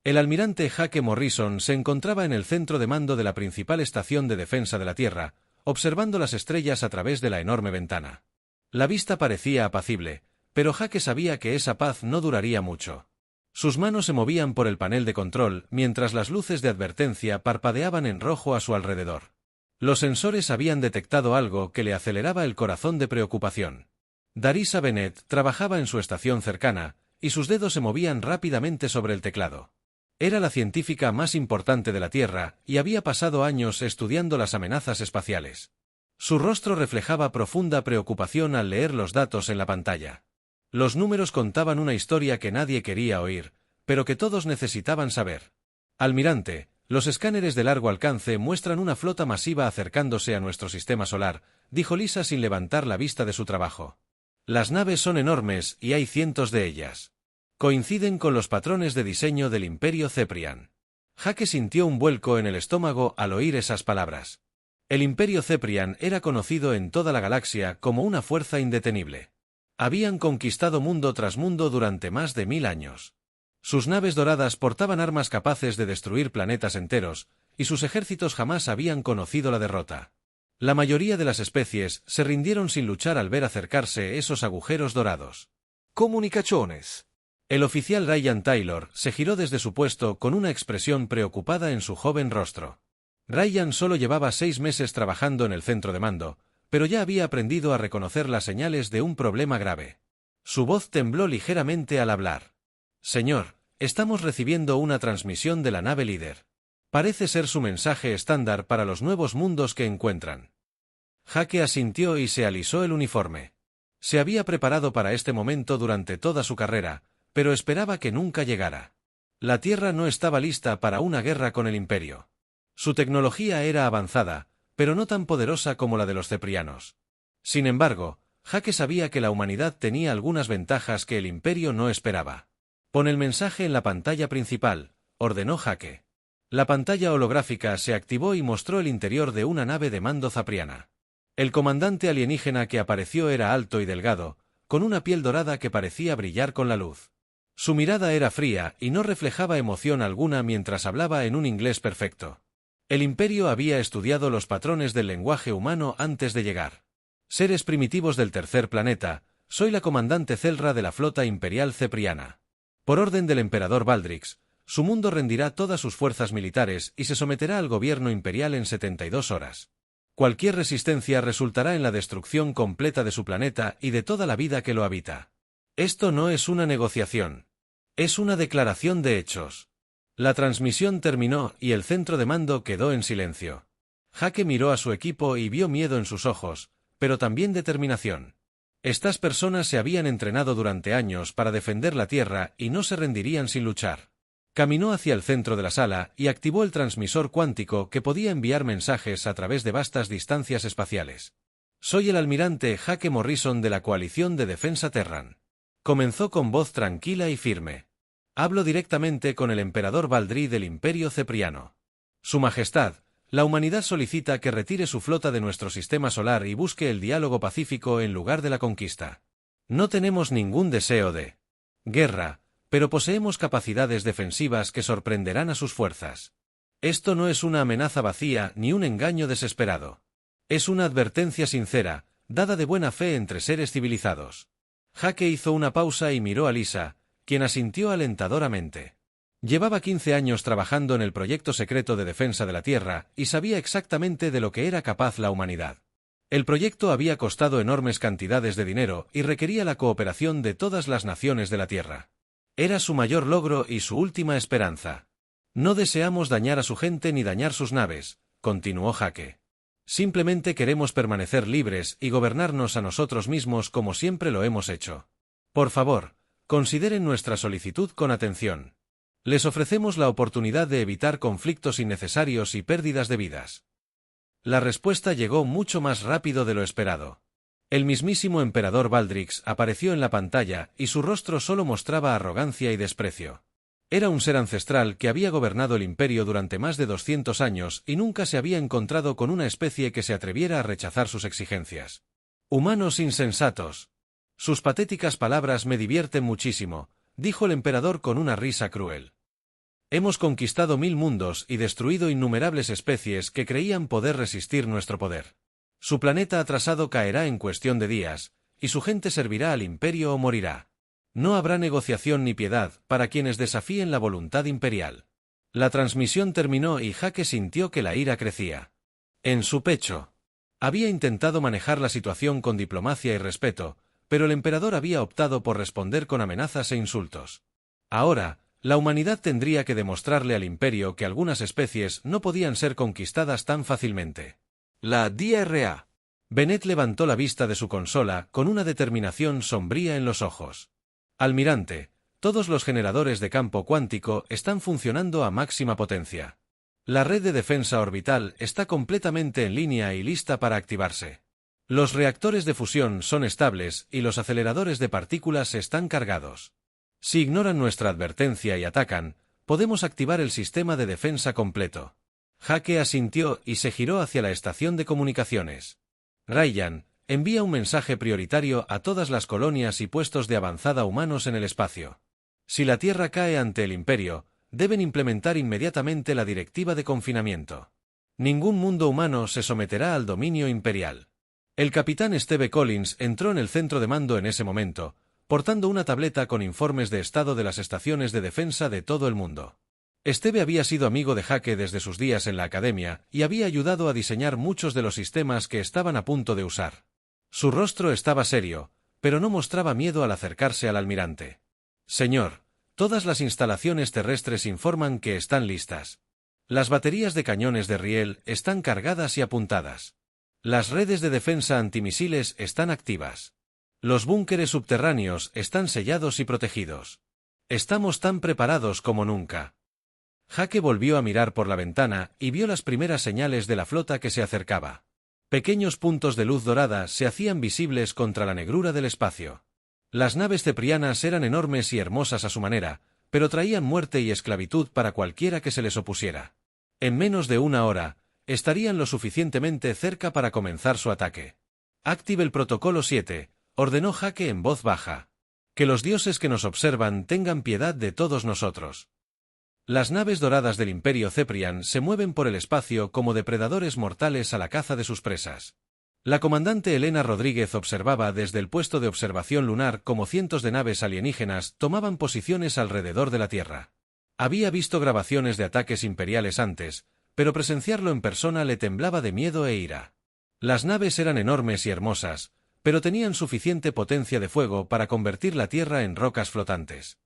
El almirante Jake Morrison se encontraba en el centro de mando de la principal estación de defensa de la Tierra, observando las estrellas a través de la enorme ventana. La vista parecía apacible, pero Jake sabía que esa paz no duraría mucho. Sus manos se movían por el panel de control, mientras las luces de advertencia parpadeaban en rojo a su alrededor. Los sensores habían detectado algo que le aceleraba el corazón de preocupación. Darissa Bennett trabajaba en su estación cercana, y sus dedos se movían rápidamente sobre el teclado. Era la científica más importante de la Tierra, y había pasado años estudiando las amenazas espaciales. Su rostro reflejaba profunda preocupación al leer los datos en la pantalla. Los números contaban una historia que nadie quería oír, pero que todos necesitaban saber. Almirante, los escáneres de largo alcance muestran una flota masiva acercándose a nuestro sistema solar, dijo Lisa sin levantar la vista de su trabajo. Las naves son enormes y hay cientos de ellas. Coinciden con los patrones de diseño del Imperio Ceprian. Jake sintió un vuelco en el estómago al oír esas palabras. El Imperio Ceprian era conocido en toda la galaxia como una fuerza indetenible. Habían conquistado mundo tras mundo durante más de 1000 años. Sus naves doradas portaban armas capaces de destruir planetas enteros, y sus ejércitos jamás habían conocido la derrota. La mayoría de las especies se rindieron sin luchar al ver acercarse esos agujeros dorados. Comunicaciones. El oficial Ryan Taylor se giró desde su puesto con una expresión preocupada en su joven rostro. Ryan solo llevaba 6 meses trabajando en el centro de mando, pero ya había aprendido a reconocer las señales de un problema grave. Su voz tembló ligeramente al hablar. Señor, estamos recibiendo una transmisión de la nave líder. Parece ser su mensaje estándar para los nuevos mundos que encuentran. Jake asintió y se alisó el uniforme. Se había preparado para este momento durante toda su carrera, pero esperaba que nunca llegara. La Tierra no estaba lista para una guerra con el Imperio. Su tecnología era avanzada, pero no tan poderosa como la de los ceprianos. Sin embargo, Jake sabía que la humanidad tenía algunas ventajas que el Imperio no esperaba. Pon el mensaje en la pantalla principal, ordenó Jake. La pantalla holográfica se activó y mostró el interior de una nave de mando cepriana. El comandante alienígena que apareció era alto y delgado, con una piel dorada que parecía brillar con la luz. Su mirada era fría y no reflejaba emoción alguna mientras hablaba en un inglés perfecto. El Imperio había estudiado los patrones del lenguaje humano antes de llegar. Seres primitivos del tercer planeta, soy la comandante Zelra de la flota imperial cepriana. Por orden del emperador Baldrix, su mundo rendirá todas sus fuerzas militares y se someterá al gobierno imperial en 72 horas. Cualquier resistencia resultará en la destrucción completa de su planeta y de toda la vida que lo habita. Esto no es una negociación. Es una declaración de hechos. La transmisión terminó y el centro de mando quedó en silencio. Jake miró a su equipo y vio miedo en sus ojos, pero también determinación. Estas personas se habían entrenado durante años para defender la Tierra y no se rendirían sin luchar. Caminó hacia el centro de la sala y activó el transmisor cuántico que podía enviar mensajes a través de vastas distancias espaciales. Soy el almirante Jake Morrison de la Coalición de Defensa Terran. Comenzó con voz tranquila y firme. Hablo directamente con el emperador Baldrí del Imperio Cepriano. Su Majestad, la humanidad solicita que retire su flota de nuestro sistema solar y busque el diálogo pacífico en lugar de la conquista. No tenemos ningún deseo de guerra, pero poseemos capacidades defensivas que sorprenderán a sus fuerzas. Esto no es una amenaza vacía ni un engaño desesperado. Es una advertencia sincera, dada de buena fe entre seres civilizados. Jake hizo una pausa y miró a Lisa, quien asintió alentadoramente. Llevaba 15 años trabajando en el proyecto secreto de defensa de la Tierra y sabía exactamente de lo que era capaz la humanidad. El proyecto había costado enormes cantidades de dinero y requería la cooperación de todas las naciones de la Tierra. Era su mayor logro y su última esperanza. No deseamos dañar a su gente ni dañar sus naves, continuó Jake. Simplemente queremos permanecer libres y gobernarnos a nosotros mismos como siempre lo hemos hecho. Por favor, consideren nuestra solicitud con atención. Les ofrecemos la oportunidad de evitar conflictos innecesarios y pérdidas de vidas. La respuesta llegó mucho más rápido de lo esperado. El mismísimo emperador Baldrix apareció en la pantalla y su rostro solo mostraba arrogancia y desprecio. Era un ser ancestral que había gobernado el imperio durante más de 200 años y nunca se había encontrado con una especie que se atreviera a rechazar sus exigencias. Humanos insensatos. Sus patéticas palabras me divierten muchísimo, dijo el emperador con una risa cruel. Hemos conquistado 1000 mundos y destruido innumerables especies que creían poder resistir nuestro poder. Su planeta atrasado caerá en cuestión de días, y su gente servirá al imperio o morirá. No habrá negociación ni piedad para quienes desafíen la voluntad imperial. La transmisión terminó y Jake sintió que la ira crecía. En su pecho. Había intentado manejar la situación con diplomacia y respeto, pero el emperador había optado por responder con amenazas e insultos. Ahora, la humanidad tendría que demostrarle al imperio que algunas especies no podían ser conquistadas tan fácilmente. La DRA. Bennett levantó la vista de su consola con una determinación sombría en los ojos. Almirante, todos los generadores de campo cuántico están funcionando a máxima potencia. La red de defensa orbital está completamente en línea y lista para activarse. Los reactores de fusión son estables y los aceleradores de partículas están cargados. Si ignoran nuestra advertencia y atacan, podemos activar el sistema de defensa completo. Jake asintió y se giró hacia la estación de comunicaciones. Ryan, envía un mensaje prioritario a todas las colonias y puestos de avanzada humanos en el espacio. Si la Tierra cae ante el Imperio, deben implementar inmediatamente la directiva de confinamiento. Ningún mundo humano se someterá al dominio imperial. El capitán Steve Collins entró en el centro de mando en ese momento, portando una tableta con informes de estado de las estaciones de defensa de todo el mundo. Steve había sido amigo de Jake desde sus días en la academia y había ayudado a diseñar muchos de los sistemas que estaban a punto de usar. Su rostro estaba serio, pero no mostraba miedo al acercarse al almirante. Señor, todas las instalaciones terrestres informan que están listas. Las baterías de cañones de riel están cargadas y apuntadas. Las redes de defensa antimisiles están activas. Los búnkeres subterráneos están sellados y protegidos. Estamos tan preparados como nunca. Jake volvió a mirar por la ventana y vio las primeras señales de la flota que se acercaba. Pequeños puntos de luz dorada se hacían visibles contra la negrura del espacio. Las naves ceprianas eran enormes y hermosas a su manera, pero traían muerte y esclavitud para cualquiera que se les opusiera. En menos de una hora, estarían lo suficientemente cerca para comenzar su ataque. Active el protocolo 7, ordenó Jake en voz baja. Que los dioses que nos observan tengan piedad de todos nosotros. Las naves doradas del Imperio Ceprian se mueven por el espacio como depredadores mortales a la caza de sus presas. La comandante Elena Rodríguez observaba desde el puesto de observación lunar cómo cientos de naves alienígenas tomaban posiciones alrededor de la Tierra. Había visto grabaciones de ataques imperiales antes, pero presenciarlo en persona le temblaba de miedo e ira. Las naves eran enormes y hermosas, pero tenían suficiente potencia de fuego para convertir la Tierra en rocas flotantes.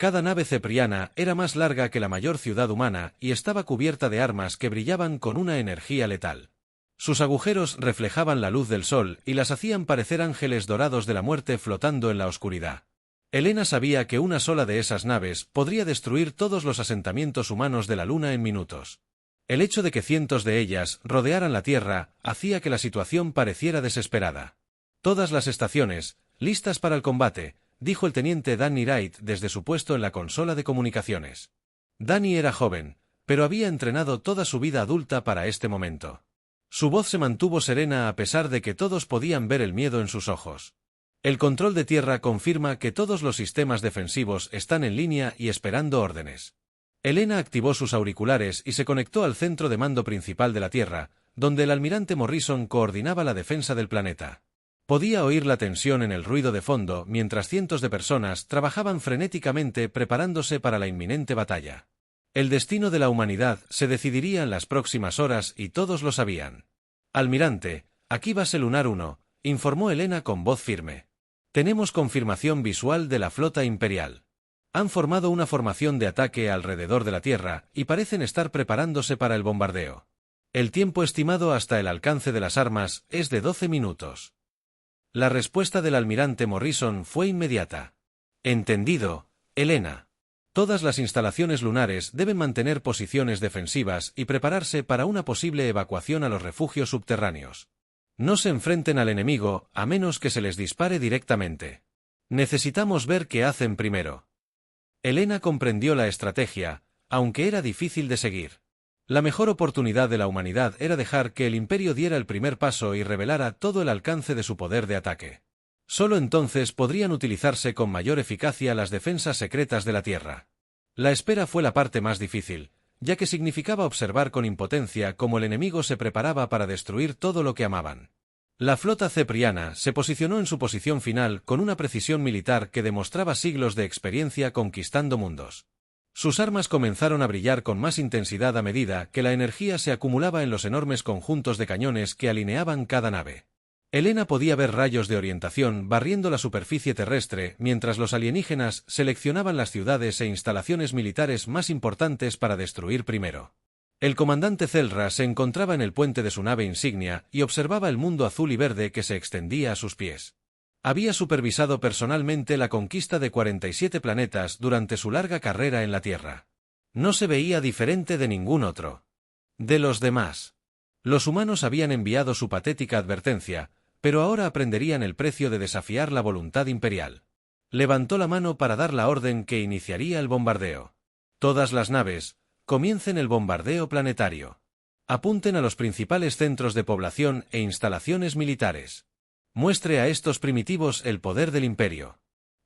Cada nave cepriana era más larga que la mayor ciudad humana y estaba cubierta de armas que brillaban con una energía letal. Sus agujeros reflejaban la luz del sol y las hacían parecer ángeles dorados de la muerte flotando en la oscuridad. Elena sabía que una sola de esas naves podría destruir todos los asentamientos humanos de la Luna en minutos. El hecho de que cientos de ellas rodearan la Tierra hacía que la situación pareciera desesperada. Todas las estaciones, listas para el combate, dijo el teniente Danny Wright desde su puesto en la consola de comunicaciones. Danny era joven, pero había entrenado toda su vida adulta para este momento. Su voz se mantuvo serena a pesar de que todos podían ver el miedo en sus ojos. El control de tierra confirma que todos los sistemas defensivos están en línea y esperando órdenes. Elena activó sus auriculares y se conectó al centro de mando principal de la Tierra, donde el almirante Morrison coordinaba la defensa del planeta. Podía oír la tensión en el ruido de fondo mientras cientos de personas trabajaban frenéticamente preparándose para la inminente batalla. El destino de la humanidad se decidiría en las próximas horas y todos lo sabían. Almirante, aquí base lunar 1, informó Elena con voz firme. Tenemos confirmación visual de la flota imperial. Han formado una formación de ataque alrededor de la Tierra y parecen estar preparándose para el bombardeo. El tiempo estimado hasta el alcance de las armas es de 12 minutos. La respuesta del almirante Morrison fue inmediata. Entendido, Elena. Todas las instalaciones lunares deben mantener posiciones defensivas y prepararse para una posible evacuación a los refugios subterráneos. No se enfrenten al enemigo a menos que se les dispare directamente. Necesitamos ver qué hacen primero. Elena comprendió la estrategia, aunque era difícil de seguir. La mejor oportunidad de la humanidad era dejar que el Imperio diera el primer paso y revelara todo el alcance de su poder de ataque. Solo entonces podrían utilizarse con mayor eficacia las defensas secretas de la Tierra. La espera fue la parte más difícil, ya que significaba observar con impotencia cómo el enemigo se preparaba para destruir todo lo que amaban. La flota cepriana se posicionó en su posición final con una precisión militar que demostraba siglos de experiencia conquistando mundos. Sus armas comenzaron a brillar con más intensidad a medida que la energía se acumulaba en los enormes conjuntos de cañones que alineaban cada nave. Helena podía ver rayos de orientación barriendo la superficie terrestre mientras los alienígenas seleccionaban las ciudades e instalaciones militares más importantes para destruir primero. El comandante Zelra se encontraba en el puente de su nave insignia y observaba el mundo azul y verde que se extendía a sus pies. Había supervisado personalmente la conquista de 47 planetas durante su larga carrera en la Tierra. No se veía diferente de ningún otro. De los demás. Los humanos habían enviado su patética advertencia, pero ahora aprenderían el precio de desafiar la voluntad imperial. Levantó la mano para dar la orden que iniciaría el bombardeo. Todas las naves, comiencen el bombardeo planetario. Apunten a los principales centros de población e instalaciones militares. Muestre a estos primitivos el poder del imperio.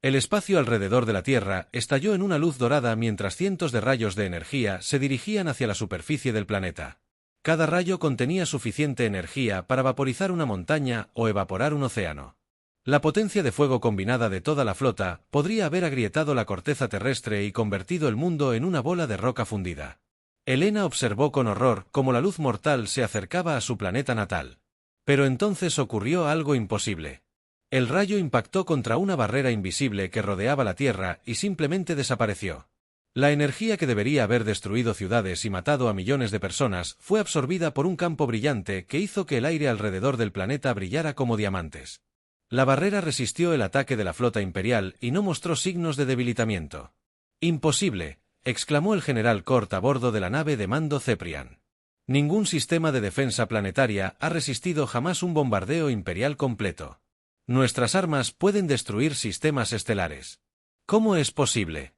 El espacio alrededor de la Tierra estalló en una luz dorada mientras cientos de rayos de energía se dirigían hacia la superficie del planeta. Cada rayo contenía suficiente energía para vaporizar una montaña o evaporar un océano. La potencia de fuego combinada de toda la flota podría haber agrietado la corteza terrestre y convertido el mundo en una bola de roca fundida. Helena observó con horror cómo la luz mortal se acercaba a su planeta natal. Pero entonces ocurrió algo imposible. El rayo impactó contra una barrera invisible que rodeaba la Tierra y simplemente desapareció. La energía que debería haber destruido ciudades y matado a millones de personas fue absorbida por un campo brillante que hizo que el aire alrededor del planeta brillara como diamantes. La barrera resistió el ataque de la flota imperial y no mostró signos de debilitamiento. «Imposible», exclamó el general Cort a bordo de la nave de mando Ceprian. «Ningún sistema de defensa planetaria ha resistido jamás un bombardeo imperial completo. Nuestras armas pueden destruir sistemas estelares». «¿Cómo es posible?»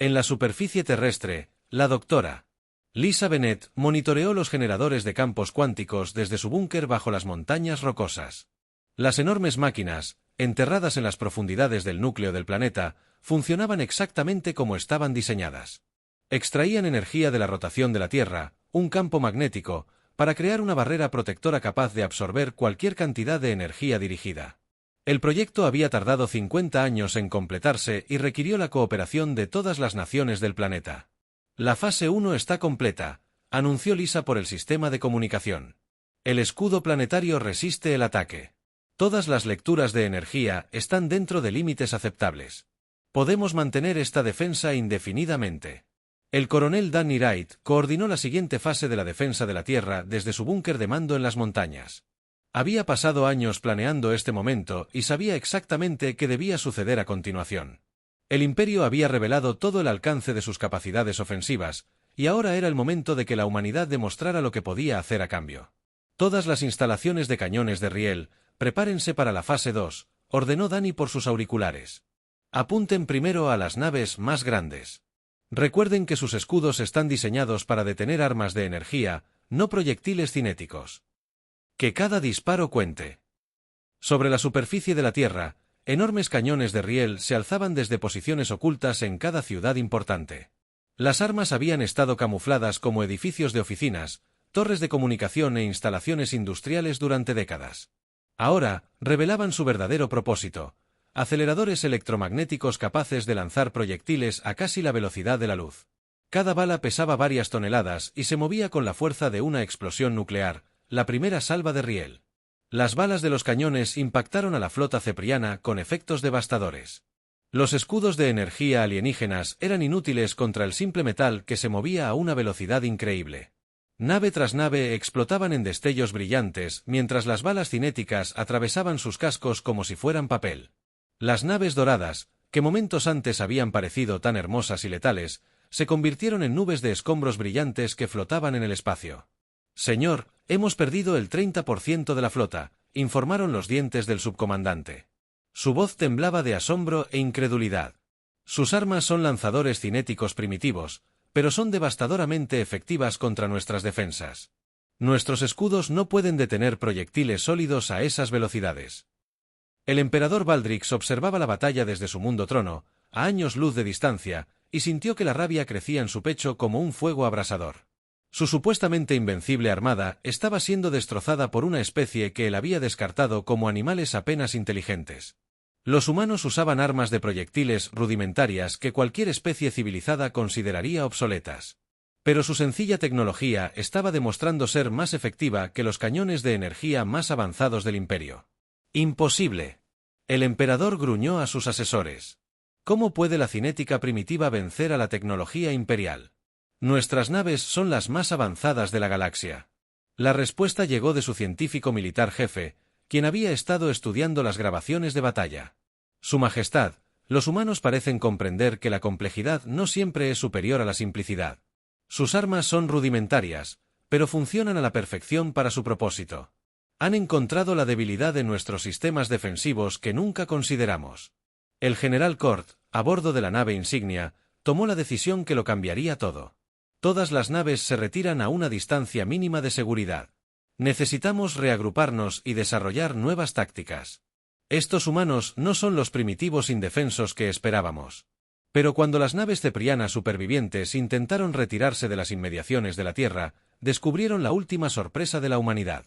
En la superficie terrestre, la doctora Lisa Bennett monitoreó los generadores de campos cuánticos desde su búnker bajo las montañas rocosas. Las enormes máquinas, enterradas en las profundidades del núcleo del planeta, funcionaban exactamente como estaban diseñadas. Extraían energía de la rotación de la Tierra, un campo magnético, para crear una barrera protectora capaz de absorber cualquier cantidad de energía dirigida. El proyecto había tardado 50 años en completarse y requirió la cooperación de todas las naciones del planeta. «La fase 1 está completa», anunció Lisa por el sistema de comunicación. «El escudo planetario resiste el ataque. Todas las lecturas de energía están dentro de límites aceptables. Podemos mantener esta defensa indefinidamente». El coronel Danny Wright coordinó la siguiente fase de la defensa de la Tierra desde su búnker de mando en las montañas. Había pasado años planeando este momento y sabía exactamente qué debía suceder a continuación. El Imperio había revelado todo el alcance de sus capacidades ofensivas, y ahora era el momento de que la humanidad demostrara lo que podía hacer a cambio. «Todas las instalaciones de cañones de riel, prepárense para la fase 2», ordenó Danny por sus auriculares. «Apunten primero a las naves más grandes. Recuerden que sus escudos están diseñados para detener armas de energía, no proyectiles cinéticos. Que cada disparo cuente». Sobre la superficie de la Tierra, enormes cañones de riel se alzaban desde posiciones ocultas en cada ciudad importante. Las armas habían estado camufladas como edificios de oficinas, torres de comunicación e instalaciones industriales durante décadas. Ahora, revelaban su verdadero propósito: aceleradores electromagnéticos capaces de lanzar proyectiles a casi la velocidad de la luz. Cada bala pesaba varias toneladas y se movía con la fuerza de una explosión nuclear, la primera salva de riel. Las balas de los cañones impactaron a la flota cepriana con efectos devastadores. Los escudos de energía alienígenas eran inútiles contra el simple metal que se movía a una velocidad increíble. Nave tras nave explotaban en destellos brillantes mientras las balas cinéticas atravesaban sus cascos como si fueran papel. Las naves doradas, que momentos antes habían parecido tan hermosas y letales, se convirtieron en nubes de escombros brillantes que flotaban en el espacio. «Señor, hemos perdido el 30% de la flota», informaron los dientes del subcomandante. Su voz temblaba de asombro e incredulidad. «Sus armas son lanzadores cinéticos primitivos, pero son devastadoramente efectivas contra nuestras defensas. Nuestros escudos no pueden detener proyectiles sólidos a esas velocidades». El emperador Baldrix observaba la batalla desde su mundo trono, a años luz de distancia, y sintió que la rabia crecía en su pecho como un fuego abrasador. Su supuestamente invencible armada estaba siendo destrozada por una especie que él había descartado como animales apenas inteligentes. Los humanos usaban armas de proyectiles rudimentarias que cualquier especie civilizada consideraría obsoletas. Pero su sencilla tecnología estaba demostrando ser más efectiva que los cañones de energía más avanzados del imperio. ¡Imposible! El emperador gruñó a sus asesores. ¿Cómo puede la cinética primitiva vencer a la tecnología imperial? Nuestras naves son las más avanzadas de la galaxia. La respuesta llegó de su científico militar jefe, quien había estado estudiando las grabaciones de batalla. Su Majestad, los humanos parecen comprender que la complejidad no siempre es superior a la simplicidad. Sus armas son rudimentarias, pero funcionan a la perfección para su propósito. Han encontrado la debilidad de nuestros sistemas defensivos que nunca consideramos. El general Cort, a bordo de la nave insignia, tomó la decisión que lo cambiaría todo. Todas las naves se retiran a una distancia mínima de seguridad. Necesitamos reagruparnos y desarrollar nuevas tácticas. Estos humanos no son los primitivos indefensos que esperábamos. Pero cuando las naves ceprianas supervivientes intentaron retirarse de las inmediaciones de la Tierra, descubrieron la última sorpresa de la humanidad.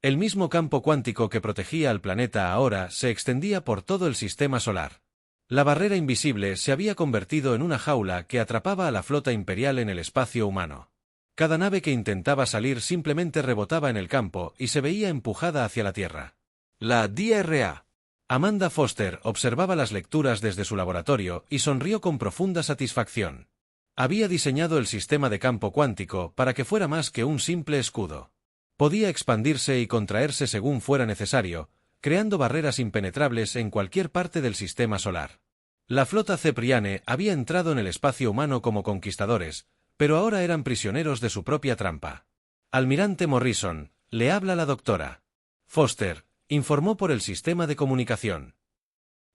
El mismo campo cuántico que protegía al planeta ahora se extendía por todo el sistema solar. La barrera invisible se había convertido en una jaula que atrapaba a la flota imperial en el espacio humano. Cada nave que intentaba salir simplemente rebotaba en el campo y se veía empujada hacia la Tierra. La DRA. Amanda Foster observaba las lecturas desde su laboratorio y sonrió con profunda satisfacción. Había diseñado el sistema de campo cuántico para que fuera más que un simple escudo. Podía expandirse y contraerse según fuera necesario, creando barreras impenetrables en cualquier parte del sistema solar. La flota Cepriane había entrado en el espacio humano como conquistadores, pero ahora eran prisioneros de su propia trampa. Almirante Morrison, le habla la doctora Foster, informó por el sistema de comunicación.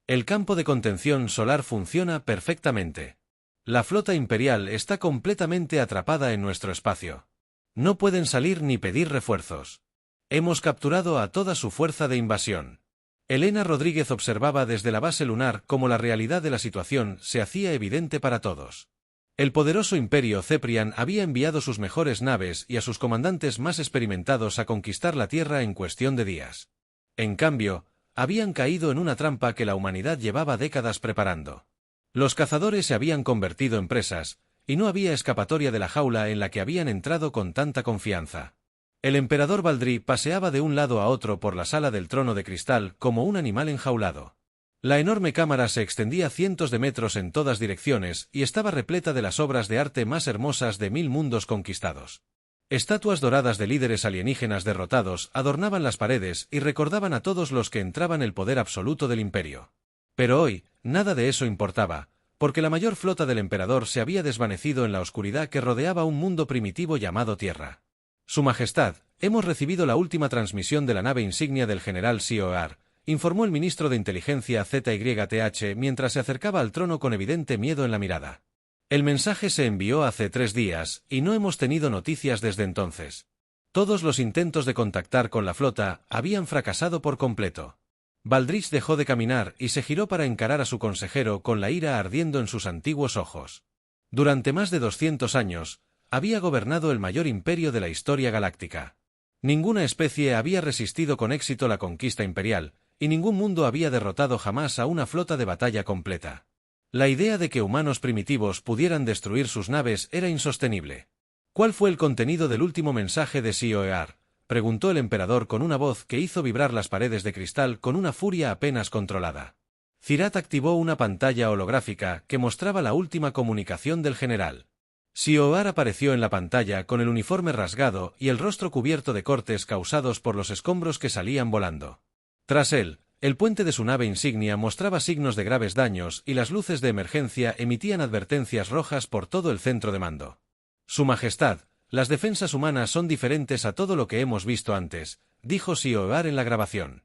El campo de contención solar funciona perfectamente. La flota imperial está completamente atrapada en nuestro espacio. No pueden salir ni pedir refuerzos. Hemos capturado a toda su fuerza de invasión. Elena Rodríguez observaba desde la base lunar cómo la realidad de la situación se hacía evidente para todos. El poderoso imperio Ceprian había enviado sus mejores naves y a sus comandantes más experimentados a conquistar la Tierra en cuestión de días. En cambio, habían caído en una trampa que la humanidad llevaba décadas preparando. Los cazadores se habían convertido en presas, y no había escapatoria de la jaula en la que habían entrado con tanta confianza. El emperador Baldry paseaba de un lado a otro por la sala del trono de cristal como un animal enjaulado. La enorme cámara se extendía cientos de metros en todas direcciones y estaba repleta de las obras de arte más hermosas de 1000 mundos conquistados. Estatuas doradas de líderes alienígenas derrotados adornaban las paredes y recordaban a todos los que entraban el poder absoluto del imperio. Pero hoy, nada de eso importaba, porque la mayor flota del emperador se había desvanecido en la oscuridad que rodeaba un mundo primitivo llamado Tierra. Su Majestad, hemos recibido la última transmisión de la nave insignia del general COR, informó el ministro de Inteligencia ZYTH mientras se acercaba al trono con evidente miedo en la mirada. El mensaje se envió hace 3 días y no hemos tenido noticias desde entonces. Todos los intentos de contactar con la flota habían fracasado por completo. Baldrich dejó de caminar y se giró para encarar a su consejero con la ira ardiendo en sus antiguos ojos. Durante más de 200 años, había gobernado el mayor imperio de la historia galáctica. Ninguna especie había resistido con éxito la conquista imperial, y ningún mundo había derrotado jamás a una flota de batalla completa. La idea de que humanos primitivos pudieran destruir sus naves era insostenible. ¿Cuál fue el contenido del último mensaje de COR?, preguntó el emperador con una voz que hizo vibrar las paredes de cristal con una furia apenas controlada. Cirat activó una pantalla holográfica que mostraba la última comunicación del general. COR apareció en la pantalla con el uniforme rasgado y el rostro cubierto de cortes causados por los escombros que salían volando. Tras él, el puente de su nave insignia mostraba signos de graves daños y las luces de emergencia emitían advertencias rojas por todo el centro de mando. Su Majestad, las defensas humanas son diferentes a todo lo que hemos visto antes, dijo COR en la grabación.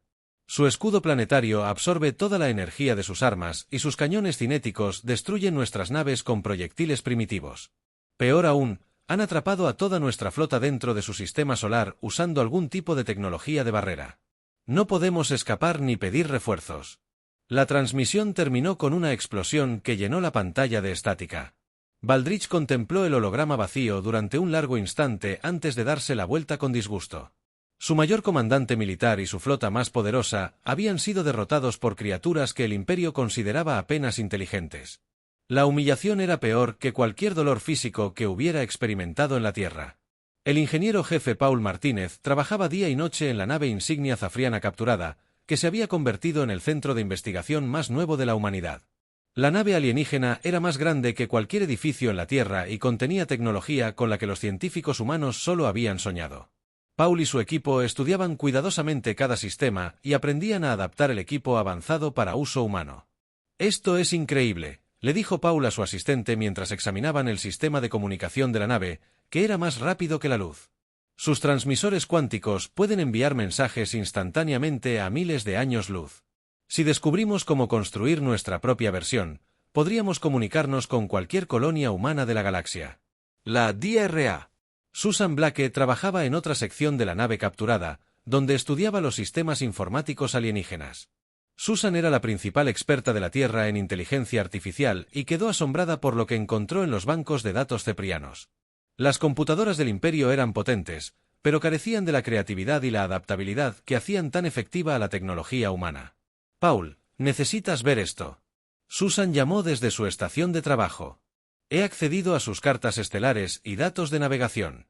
Su escudo planetario absorbe toda la energía de sus armas y sus cañones cinéticos destruyen nuestras naves con proyectiles primitivos. Peor aún, han atrapado a toda nuestra flota dentro de su sistema solar usando algún tipo de tecnología de barrera. No podemos escapar ni pedir refuerzos. La transmisión terminó con una explosión que llenó la pantalla de estática. Baldrich contempló el holograma vacío durante un largo instante antes de darse la vuelta con disgusto. Su mayor comandante militar y su flota más poderosa habían sido derrotados por criaturas que el Imperio consideraba apenas inteligentes. La humillación era peor que cualquier dolor físico que hubiera experimentado en la Tierra. El ingeniero jefe Paul Martínez trabajaba día y noche en la nave insignia zafriana capturada, que se había convertido en el centro de investigación más nuevo de la humanidad. La nave alienígena era más grande que cualquier edificio en la Tierra y contenía tecnología con la que los científicos humanos solo habían soñado. Paul y su equipo estudiaban cuidadosamente cada sistema y aprendían a adaptar el equipo avanzado para uso humano. «Esto es increíble», le dijo Paul a su asistente mientras examinaban el sistema de comunicación de la nave, que era más rápido que la luz. Sus transmisores cuánticos pueden enviar mensajes instantáneamente a miles de años luz. Si descubrimos cómo construir nuestra propia versión, podríamos comunicarnos con cualquier colonia humana de la galaxia. La DRA. Susan Blake trabajaba en otra sección de la nave capturada, donde estudiaba los sistemas informáticos alienígenas. Susan era la principal experta de la Tierra en inteligencia artificial y quedó asombrada por lo que encontró en los bancos de datos ceprianos. Las computadoras del Imperio eran potentes, pero carecían de la creatividad y la adaptabilidad que hacían tan efectiva a la tecnología humana. «Paul, necesitas ver esto». Susan llamó desde su estación de trabajo. «He accedido a sus cartas estelares y datos de navegación.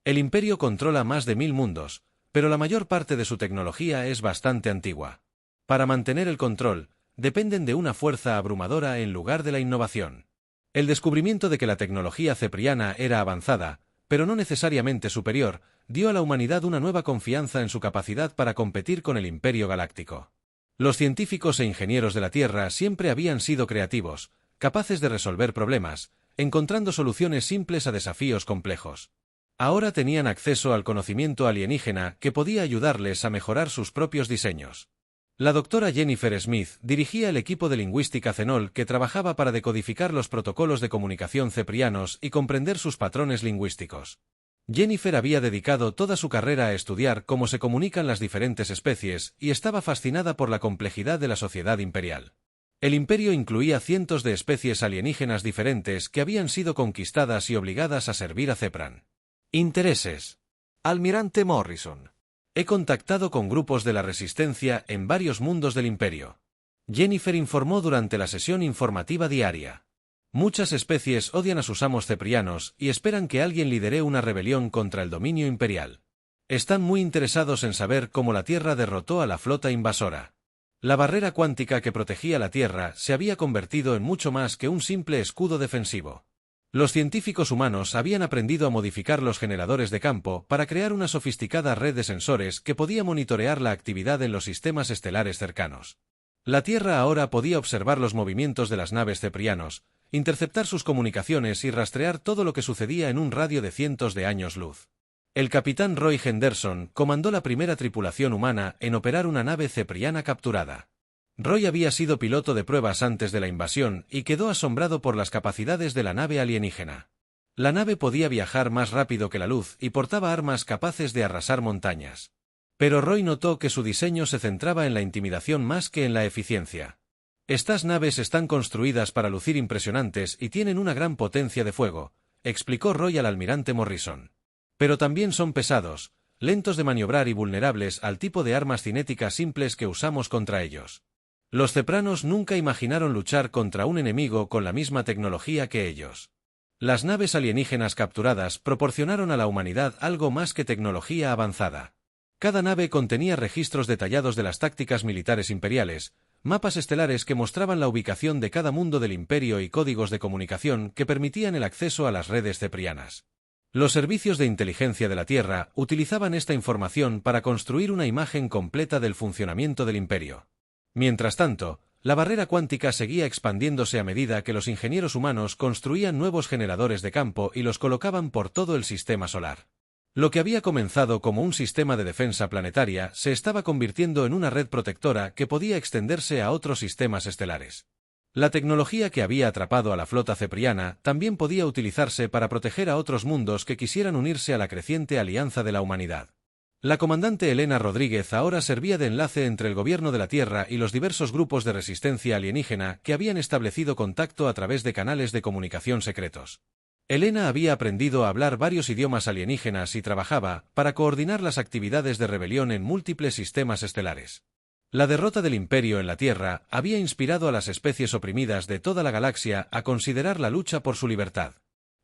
El Imperio controla más de 1000 mundos, pero la mayor parte de su tecnología es bastante antigua. Para mantener el control, dependen de una fuerza abrumadora en lugar de la innovación. El descubrimiento de que la tecnología cepriana era avanzada, pero no necesariamente superior, dio a la humanidad una nueva confianza en su capacidad para competir con el Imperio Galáctico. Los científicos e ingenieros de la Tierra siempre habían sido creativos, capaces de resolver problemas, encontrando soluciones simples a desafíos complejos. Ahora tenían acceso al conocimiento alienígena que podía ayudarles a mejorar sus propios diseños. La doctora Jennifer Smith dirigía el equipo de lingüística Cenol que trabajaba para decodificar los protocolos de comunicación ceprianos y comprender sus patrones lingüísticos. Jennifer había dedicado toda su carrera a estudiar cómo se comunican las diferentes especies y estaba fascinada por la complejidad de la sociedad imperial. El imperio incluía cientos de especies alienígenas diferentes que habían sido conquistadas y obligadas a servir a Cepran. Intereses. Almirante Morrison. He contactado con grupos de la Resistencia en varios mundos del Imperio. Jennifer informó durante la sesión informativa diaria. Muchas especies odian a sus amos ceprianos y esperan que alguien lidere una rebelión contra el dominio imperial. Están muy interesados en saber cómo la Tierra derrotó a la flota invasora. La barrera cuántica que protegía la Tierra se había convertido en mucho más que un simple escudo defensivo. Los científicos humanos habían aprendido a modificar los generadores de campo para crear una sofisticada red de sensores que podía monitorear la actividad en los sistemas estelares cercanos. La Tierra ahora podía observar los movimientos de las naves ceprianos, interceptar sus comunicaciones y rastrear todo lo que sucedía en un radio de cientos de años luz. El capitán Roy Henderson comandó la primera tripulación humana en operar una nave cepriana capturada. Roy había sido piloto de pruebas antes de la invasión y quedó asombrado por las capacidades de la nave alienígena. La nave podía viajar más rápido que la luz y portaba armas capaces de arrasar montañas. Pero Roy notó que su diseño se centraba en la intimidación más que en la eficiencia. «Estas naves están construidas para lucir impresionantes y tienen una gran potencia de fuego», explicó Roy al almirante Morrison. «Pero también son pesados, lentos de maniobrar y vulnerables al tipo de armas cinéticas simples que usamos contra ellos. Los cepranos nunca imaginaron luchar contra un enemigo con la misma tecnología que ellos. Las naves alienígenas capturadas proporcionaron a la humanidad algo más que tecnología avanzada. Cada nave contenía registros detallados de las tácticas militares imperiales, mapas estelares que mostraban la ubicación de cada mundo del imperio y códigos de comunicación que permitían el acceso a las redes ceprianas. Los servicios de inteligencia de la Tierra utilizaban esta información para construir una imagen completa del funcionamiento del imperio. Mientras tanto, la barrera cuántica seguía expandiéndose a medida que los ingenieros humanos construían nuevos generadores de campo y los colocaban por todo el sistema solar. Lo que había comenzado como un sistema de defensa planetaria se estaba convirtiendo en una red protectora que podía extenderse a otros sistemas estelares. La tecnología que había atrapado a la flota cepriana también podía utilizarse para proteger a otros mundos que quisieran unirse a la creciente alianza de la humanidad. La comandante Elena Rodríguez ahora servía de enlace entre el gobierno de la Tierra y los diversos grupos de resistencia alienígena que habían establecido contacto a través de canales de comunicación secretos. Elena había aprendido a hablar varios idiomas alienígenas y trabajaba para coordinar las actividades de rebelión en múltiples sistemas estelares. La derrota del Imperio en la Tierra había inspirado a las especies oprimidas de toda la galaxia a considerar la lucha por su libertad.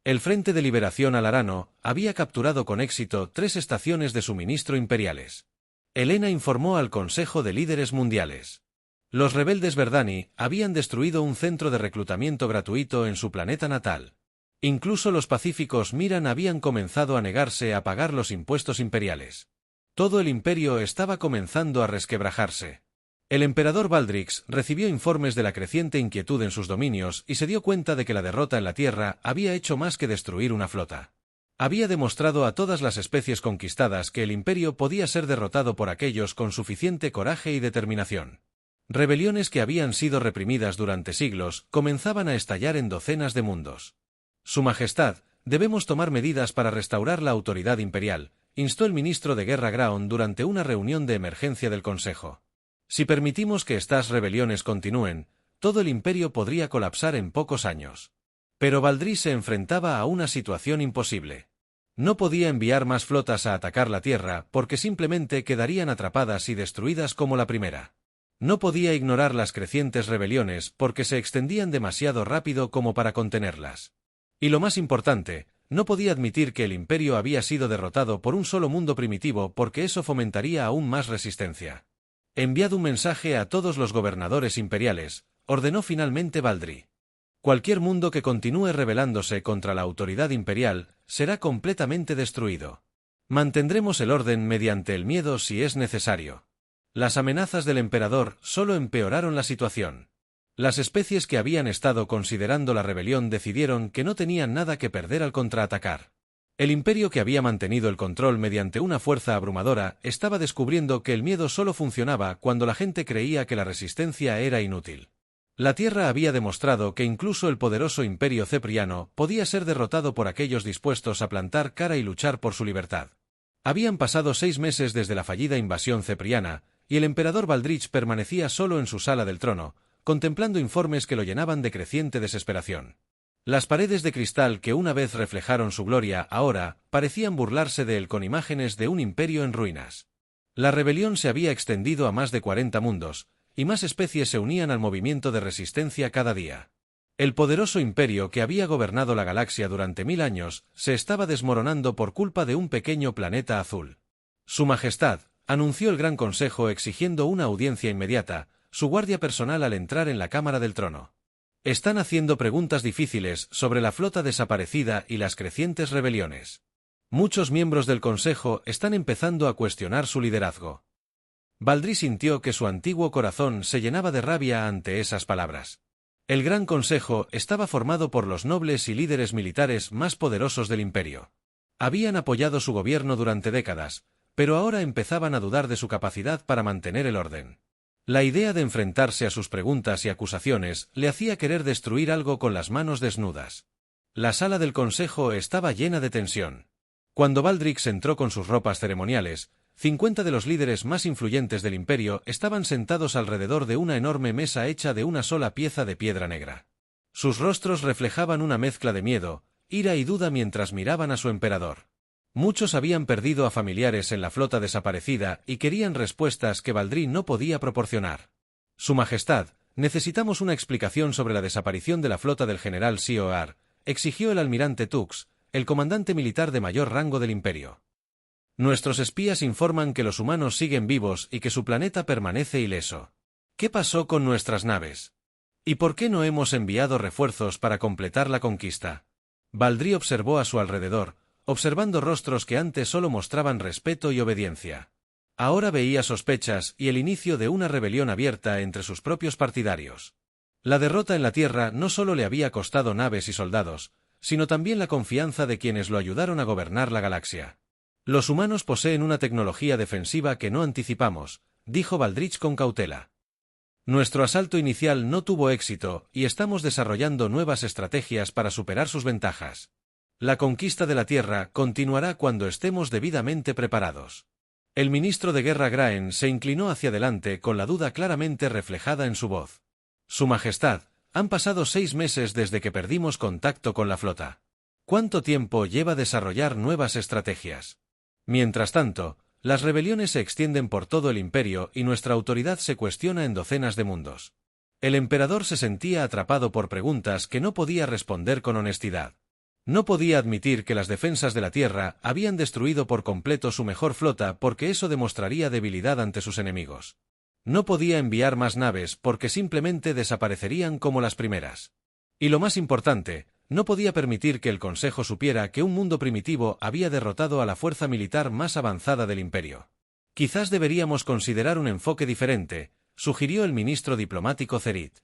El Frente de Liberación Alarano había capturado con éxito 3 estaciones de suministro imperiales. Elena informó al Consejo de Líderes Mundiales. Los rebeldes Verdani habían destruido un centro de reclutamiento gratuito en su planeta natal. Incluso los pacíficos Miran habían comenzado a negarse a pagar los impuestos imperiales. Todo el imperio estaba comenzando a resquebrajarse. El emperador Baldrix recibió informes de la creciente inquietud en sus dominios y se dio cuenta de que la derrota en la Tierra había hecho más que destruir una flota. Había demostrado a todas las especies conquistadas que el imperio podía ser derrotado por aquellos con suficiente coraje y determinación. Rebeliones que habían sido reprimidas durante siglos comenzaban a estallar en docenas de mundos. Su Majestad, debemos tomar medidas para restaurar la autoridad imperial, instó el ministro de Guerra Graon durante una reunión de emergencia del Consejo. Si permitimos que estas rebeliones continúen, todo el imperio podría colapsar en pocos años. Pero Valdrí se enfrentaba a una situación imposible. No podía enviar más flotas a atacar la Tierra porque simplemente quedarían atrapadas y destruidas como la primera. No podía ignorar las crecientes rebeliones porque se extendían demasiado rápido como para contenerlas. Y lo más importante, no podía admitir que el imperio había sido derrotado por un solo mundo primitivo porque eso fomentaría aún más resistencia. Enviad un mensaje a todos los gobernadores imperiales, ordenó finalmente Valdrí. Cualquier mundo que continúe rebelándose contra la autoridad imperial será completamente destruido. Mantendremos el orden mediante el miedo si es necesario. Las amenazas del emperador solo empeoraron la situación. Las especies que habían estado considerando la rebelión decidieron que no tenían nada que perder al contraatacar. El imperio que había mantenido el control mediante una fuerza abrumadora estaba descubriendo que el miedo solo funcionaba cuando la gente creía que la resistencia era inútil. La Tierra había demostrado que incluso el poderoso imperio cepriano podía ser derrotado por aquellos dispuestos a plantar cara y luchar por su libertad. Habían pasado 6 meses desde la fallida invasión cepriana, y el emperador Baldrich permanecía solo en su sala del trono, contemplando informes que lo llenaban de creciente desesperación. Las paredes de cristal que una vez reflejaron su gloria ahora parecían burlarse de él con imágenes de un imperio en ruinas. La rebelión se había extendido a más de 40 mundos, y más especies se unían al movimiento de resistencia cada día. El poderoso imperio que había gobernado la galaxia durante 1000 años se estaba desmoronando por culpa de un pequeño planeta azul. Su Majestad, anunció el Gran Consejo exigiendo una audiencia inmediata, su guardia personal al entrar en la Cámara del Trono. Están haciendo preguntas difíciles sobre la flota desaparecida y las crecientes rebeliones. Muchos miembros del Consejo están empezando a cuestionar su liderazgo. Valdrí sintió que su antiguo corazón se llenaba de rabia ante esas palabras. El Gran Consejo estaba formado por los nobles y líderes militares más poderosos del imperio. Habían apoyado su gobierno durante décadas, pero ahora empezaban a dudar de su capacidad para mantener el orden. La idea de enfrentarse a sus preguntas y acusaciones le hacía querer destruir algo con las manos desnudas. La sala del consejo estaba llena de tensión. Cuando Baldrix entró con sus ropas ceremoniales, 50 de los líderes más influyentes del imperio estaban sentados alrededor de una enorme mesa hecha de una sola pieza de piedra negra. Sus rostros reflejaban una mezcla de miedo, ira y duda mientras miraban a su emperador. Muchos habían perdido a familiares en la flota desaparecida y querían respuestas que Valdrí no podía proporcionar. Su Majestad, necesitamos una explicación sobre la desaparición de la flota del general Sioar, exigió el almirante Tux, el comandante militar de mayor rango del imperio. Nuestros espías informan que los humanos siguen vivos y que su planeta permanece ileso. ¿Qué pasó con nuestras naves? ¿Y por qué no hemos enviado refuerzos para completar la conquista? Valdrí observó a su alrededor, observando rostros que antes solo mostraban respeto y obediencia. Ahora veía sospechas y el inicio de una rebelión abierta entre sus propios partidarios. La derrota en la Tierra no solo le había costado naves y soldados, sino también la confianza de quienes lo ayudaron a gobernar la galaxia. Los humanos poseen una tecnología defensiva que no anticipamos, dijo Baldrich con cautela. Nuestro asalto inicial no tuvo éxito y estamos desarrollando nuevas estrategias para superar sus ventajas. La conquista de la Tierra continuará cuando estemos debidamente preparados. El ministro de Guerra Graen se inclinó hacia adelante con la duda claramente reflejada en su voz. Su Majestad, han pasado 6 meses desde que perdimos contacto con la flota. ¿Cuánto tiempo lleva desarrollar nuevas estrategias? Mientras tanto, las rebeliones se extienden por todo el imperio y nuestra autoridad se cuestiona en docenas de mundos. El emperador se sentía atrapado por preguntas que no podía responder con honestidad. No podía admitir que las defensas de la Tierra habían destruido por completo su mejor flota porque eso demostraría debilidad ante sus enemigos. No podía enviar más naves porque simplemente desaparecerían como las primeras. Y lo más importante, no podía permitir que el Consejo supiera que un mundo primitivo había derrotado a la fuerza militar más avanzada del imperio. Quizás deberíamos considerar un enfoque diferente, sugirió el ministro diplomático Zerit.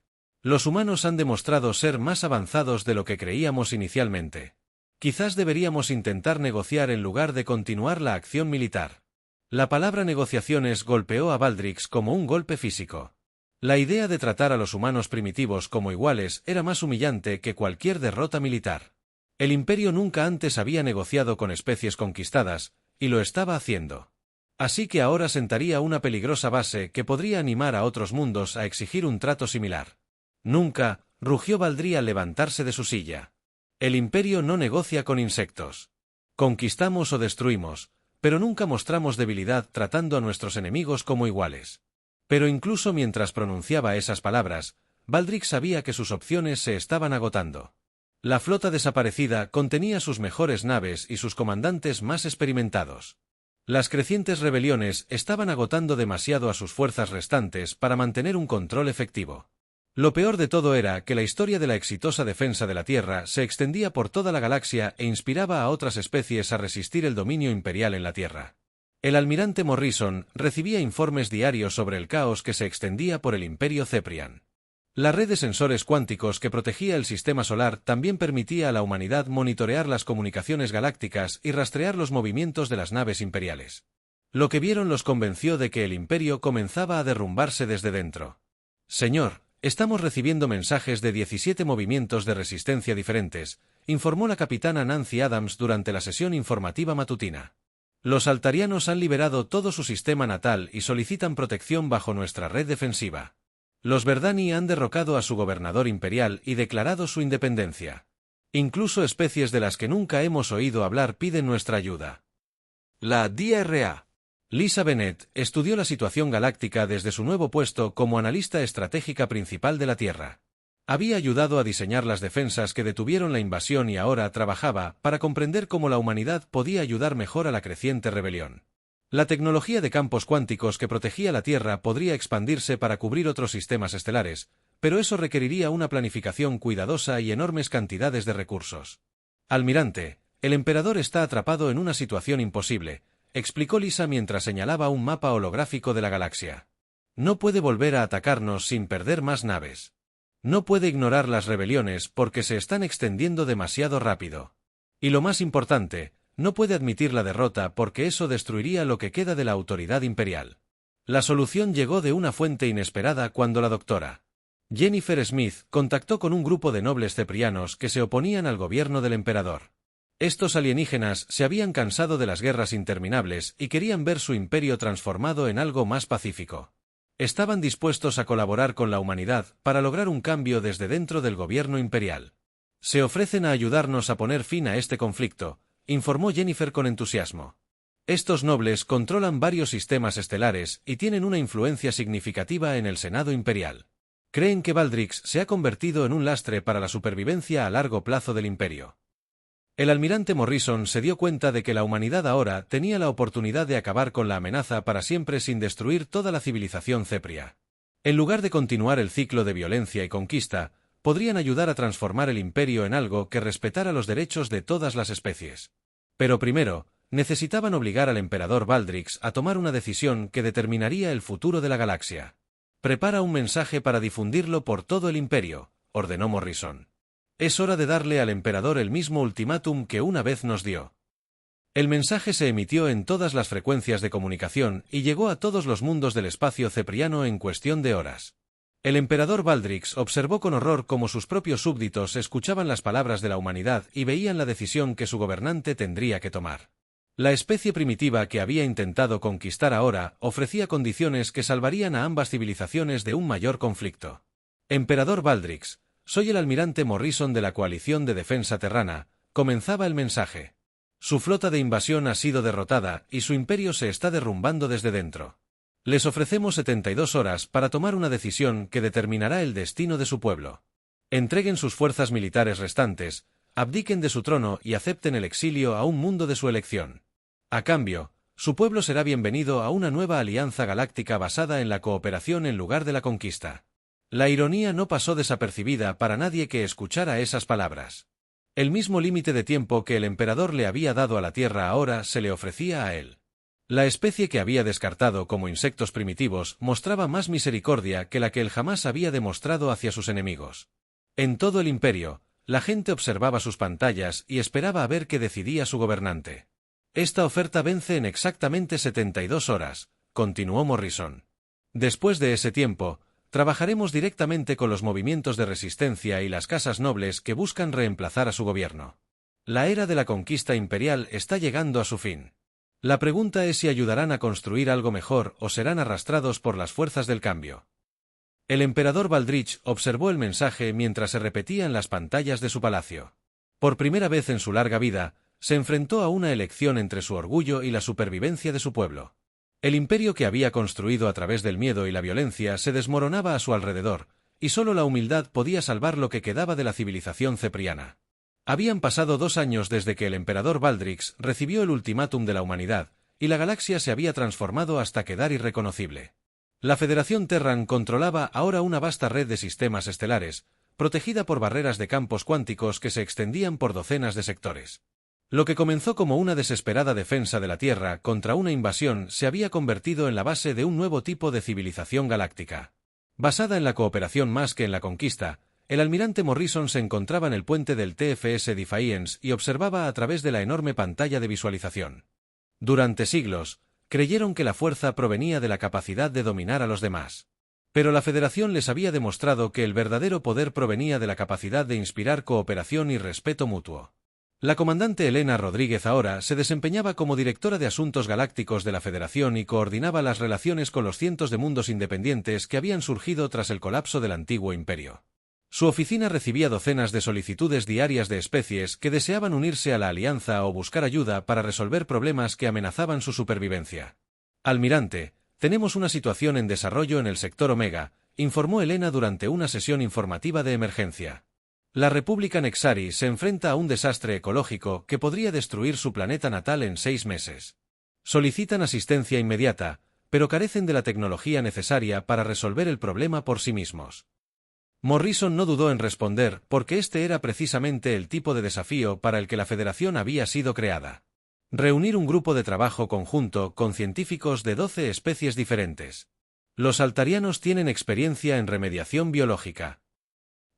Los humanos han demostrado ser más avanzados de lo que creíamos inicialmente. Quizás deberíamos intentar negociar en lugar de continuar la acción militar. La palabra negociaciones golpeó a Baldrix como un golpe físico. La idea de tratar a los humanos primitivos como iguales era más humillante que cualquier derrota militar. El imperio nunca antes había negociado con especies conquistadas, y lo estaba haciendo. Así que ahora sentaría una peligrosa base que podría animar a otros mundos a exigir un trato similar. Nunca, rugió Baldry al levantarse de su silla. El imperio no negocia con insectos. Conquistamos o destruimos, pero nunca mostramos debilidad tratando a nuestros enemigos como iguales. Pero incluso mientras pronunciaba esas palabras, Baldric sabía que sus opciones se estaban agotando. La flota desaparecida contenía sus mejores naves y sus comandantes más experimentados. Las crecientes rebeliones estaban agotando demasiado a sus fuerzas restantes para mantener un control efectivo. Lo peor de todo era que la historia de la exitosa defensa de la Tierra se extendía por toda la galaxia e inspiraba a otras especies a resistir el dominio imperial en la Tierra. El almirante Morrison recibía informes diarios sobre el caos que se extendía por el Imperio Ceprian. La red de sensores cuánticos que protegía el sistema solar también permitía a la humanidad monitorear las comunicaciones galácticas y rastrear los movimientos de las naves imperiales. Lo que vieron los convenció de que el imperio comenzaba a derrumbarse desde dentro. «Señor, estamos recibiendo mensajes de 17 movimientos de resistencia diferentes», informó la capitana Nancy Adams durante la sesión informativa matutina. «Los altarianos han liberado todo su sistema natal y solicitan protección bajo nuestra red defensiva. Los Verdani han derrocado a su gobernador imperial y declarado su independencia. Incluso especies de las que nunca hemos oído hablar piden nuestra ayuda». La DRA. Lisa Bennett estudió la situación galáctica desde su nuevo puesto como analista estratégica principal de la Tierra. Había ayudado a diseñar las defensas que detuvieron la invasión y ahora trabajaba para comprender cómo la humanidad podía ayudar mejor a la creciente rebelión. La tecnología de campos cuánticos que protegía la Tierra podría expandirse para cubrir otros sistemas estelares, pero eso requeriría una planificación cuidadosa y enormes cantidades de recursos. «Almirante, el emperador está atrapado en una situación imposible», explicó Lisa mientras señalaba un mapa holográfico de la galaxia. «No puede volver a atacarnos sin perder más naves. No puede ignorar las rebeliones porque se están extendiendo demasiado rápido. Y lo más importante, no puede admitir la derrota porque eso destruiría lo que queda de la autoridad imperial». La solución llegó de una fuente inesperada cuando la doctora Jennifer Smith contactó con un grupo de nobles ceprianos que se oponían al gobierno del emperador. Estos alienígenas se habían cansado de las guerras interminables y querían ver su imperio transformado en algo más pacífico. Estaban dispuestos a colaborar con la humanidad para lograr un cambio desde dentro del gobierno imperial. «Se ofrecen a ayudarnos a poner fin a este conflicto», informó Jennifer con entusiasmo. «Estos nobles controlan varios sistemas estelares y tienen una influencia significativa en el Senado imperial. Creen que Baldrix se ha convertido en un lastre para la supervivencia a largo plazo del imperio». El almirante Morrison se dio cuenta de que la humanidad ahora tenía la oportunidad de acabar con la amenaza para siempre sin destruir toda la civilización cepria. En lugar de continuar el ciclo de violencia y conquista, podrían ayudar a transformar el imperio en algo que respetara los derechos de todas las especies. Pero primero, necesitaban obligar al emperador Baldrix a tomar una decisión que determinaría el futuro de la galaxia. «Prepara un mensaje para difundirlo por todo el imperio», ordenó Morrison. «Es hora de darle al emperador el mismo ultimátum que una vez nos dio». El mensaje se emitió en todas las frecuencias de comunicación y llegó a todos los mundos del espacio cepriano en cuestión de horas. El emperador Baldrix observó con horror cómo sus propios súbditos escuchaban las palabras de la humanidad y veían la decisión que su gobernante tendría que tomar. La especie primitiva que había intentado conquistar ahora ofrecía condiciones que salvarían a ambas civilizaciones de un mayor conflicto. Emperador Baldrix, soy el almirante Morrison de la Coalición de Defensa Terrana, comenzaba el mensaje. Su flota de invasión ha sido derrotada y su imperio se está derrumbando desde dentro. Les ofrecemos 72 horas para tomar una decisión que determinará el destino de su pueblo. Entreguen sus fuerzas militares restantes, abdiquen de su trono y acepten el exilio a un mundo de su elección. A cambio, su pueblo será bienvenido a una nueva alianza galáctica basada en la cooperación en lugar de la conquista. La ironía no pasó desapercibida para nadie que escuchara esas palabras. El mismo límite de tiempo que el emperador le había dado a la Tierra ahora se le ofrecía a él. La especie que había descartado como insectos primitivos mostraba más misericordia que la que él jamás había demostrado hacia sus enemigos. En todo el imperio, la gente observaba sus pantallas y esperaba a ver qué decidía su gobernante. Esta oferta vence en exactamente 72 horas, continuó Morrison. Después de ese tiempo, trabajaremos directamente con los movimientos de resistencia y las casas nobles que buscan reemplazar a su gobierno. La era de la conquista imperial está llegando a su fin. La pregunta es si ayudarán a construir algo mejor o serán arrastrados por las fuerzas del cambio. El emperador Baldrich observó el mensaje mientras se repetía en las pantallas de su palacio. Por primera vez en su larga vida, se enfrentó a una elección entre su orgullo y la supervivencia de su pueblo. El imperio que había construido a través del miedo y la violencia se desmoronaba a su alrededor, y solo la humildad podía salvar lo que quedaba de la civilización cepriana. Habían pasado 2 años desde que el emperador Baldrix recibió el ultimátum de la humanidad, y la galaxia se había transformado hasta quedar irreconocible. La Federación Terran controlaba ahora una vasta red de sistemas estelares, protegida por barreras de campos cuánticos que se extendían por docenas de sectores. Lo que comenzó como una desesperada defensa de la Tierra contra una invasión se había convertido en la base de un nuevo tipo de civilización galáctica. Basada en la cooperación más que en la conquista, el almirante Morrison se encontraba en el puente del TFS Defiance y observaba a través de la enorme pantalla de visualización. Durante siglos, creyeron que la fuerza provenía de la capacidad de dominar a los demás. Pero la Federación les había demostrado que el verdadero poder provenía de la capacidad de inspirar cooperación y respeto mutuo. La comandante Elena Rodríguez ahora se desempeñaba como directora de Asuntos Galácticos de la Federación y coordinaba las relaciones con los cientos de mundos independientes que habían surgido tras el colapso del antiguo imperio. Su oficina recibía docenas de solicitudes diarias de especies que deseaban unirse a la alianza o buscar ayuda para resolver problemas que amenazaban su supervivencia. Almirante, tenemos una situación en desarrollo en el sector Omega, informó Elena durante una sesión informativa de emergencia. La República Nexari se enfrenta a un desastre ecológico que podría destruir su planeta natal en 6 meses. Solicitan asistencia inmediata, pero carecen de la tecnología necesaria para resolver el problema por sí mismos. Morrison no dudó en responder porque este era precisamente el tipo de desafío para el que la Federación había sido creada. Reunir un grupo de trabajo conjunto con científicos de 12 especies diferentes. Los altarianos tienen experiencia en remediación biológica.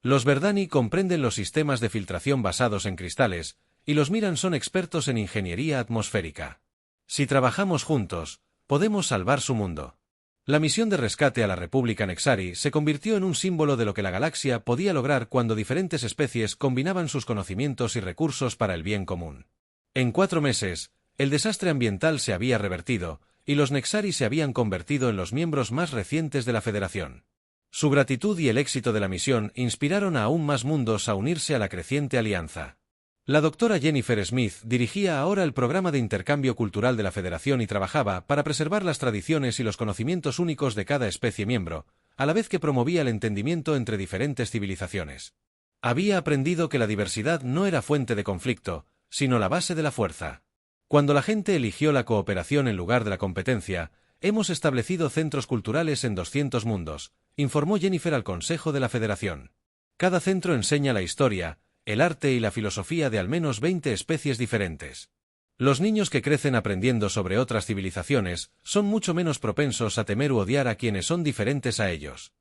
Los Verdani comprenden los sistemas de filtración basados en cristales, y los Miran son expertos en ingeniería atmosférica. Si trabajamos juntos, podemos salvar su mundo. La misión de rescate a la República Nexari se convirtió en un símbolo de lo que la galaxia podía lograr cuando diferentes especies combinaban sus conocimientos y recursos para el bien común. En 4 meses, el desastre ambiental se había revertido, y los Nexari se habían convertido en los miembros más recientes de la Federación. Su gratitud y el éxito de la misión inspiraron a aún más mundos a unirse a la creciente alianza. La doctora Jennifer Smith dirigía ahora el programa de intercambio cultural de la Federación y trabajaba para preservar las tradiciones y los conocimientos únicos de cada especie miembro, a la vez que promovía el entendimiento entre diferentes civilizaciones. Había aprendido que la diversidad no era fuente de conflicto, sino la base de la fuerza. Cuando la gente eligió la cooperación en lugar de la competencia, hemos establecido centros culturales en 200 mundos, informó Jennifer al Consejo de la Federación. Cada centro enseña la historia, el arte y la filosofía de al menos 20 especies diferentes. Los niños que crecen aprendiendo sobre otras civilizaciones son mucho menos propensos a temer u odiar a quienes son diferentes a ellos.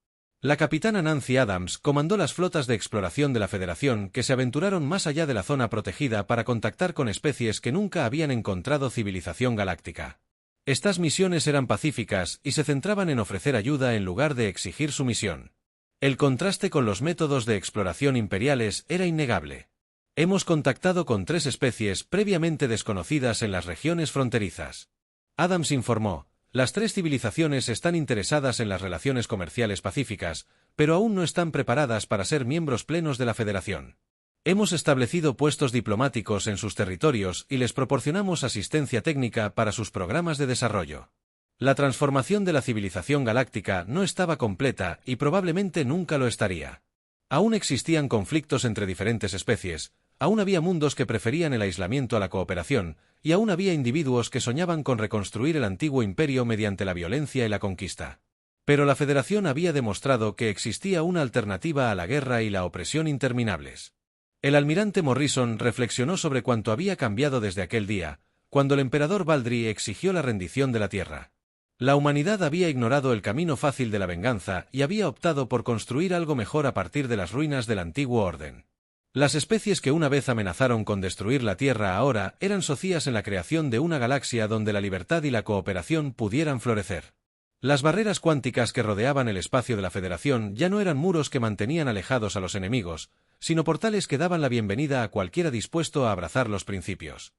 La capitana Nancy Adams comandó las flotas de exploración de la Federación que se aventuraron más allá de la zona protegida para contactar con especies que nunca habían encontrado civilización galáctica. Estas misiones eran pacíficas y se centraban en ofrecer ayuda en lugar de exigir sumisión. El contraste con los métodos de exploración imperiales era innegable. Hemos contactado con 3 especies previamente desconocidas en las regiones fronterizas. Adams informó, las 3 civilizaciones están interesadas en las relaciones comerciales pacíficas, pero aún no están preparadas para ser miembros plenos de la Federación. Hemos establecido puestos diplomáticos en sus territorios y les proporcionamos asistencia técnica para sus programas de desarrollo. La transformación de la civilización galáctica no estaba completa y probablemente nunca lo estaría. Aún existían conflictos entre diferentes especies, aún había mundos que preferían el aislamiento a la cooperación, y aún había individuos que soñaban con reconstruir el antiguo imperio mediante la violencia y la conquista. Pero la Federación había demostrado que existía una alternativa a la guerra y la opresión interminables. El almirante Morrison reflexionó sobre cuánto había cambiado desde aquel día, cuando el emperador Baldry exigió la rendición de la Tierra. La humanidad había ignorado el camino fácil de la venganza y había optado por construir algo mejor a partir de las ruinas del antiguo orden. Las especies que una vez amenazaron con destruir la Tierra ahora eran socias en la creación de una galaxia donde la libertad y la cooperación pudieran florecer. Las barreras cuánticas que rodeaban el espacio de la Federación ya no eran muros que mantenían alejados a los enemigos, sino portales que daban la bienvenida a cualquiera dispuesto a abrazar los principios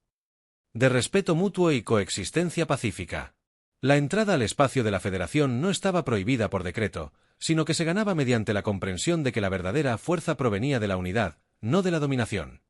de respeto mutuo y coexistencia pacífica. La entrada al espacio de la Federación no estaba prohibida por decreto, sino que se ganaba mediante la comprensión de que la verdadera fuerza provenía de la unidad, no de la dominación.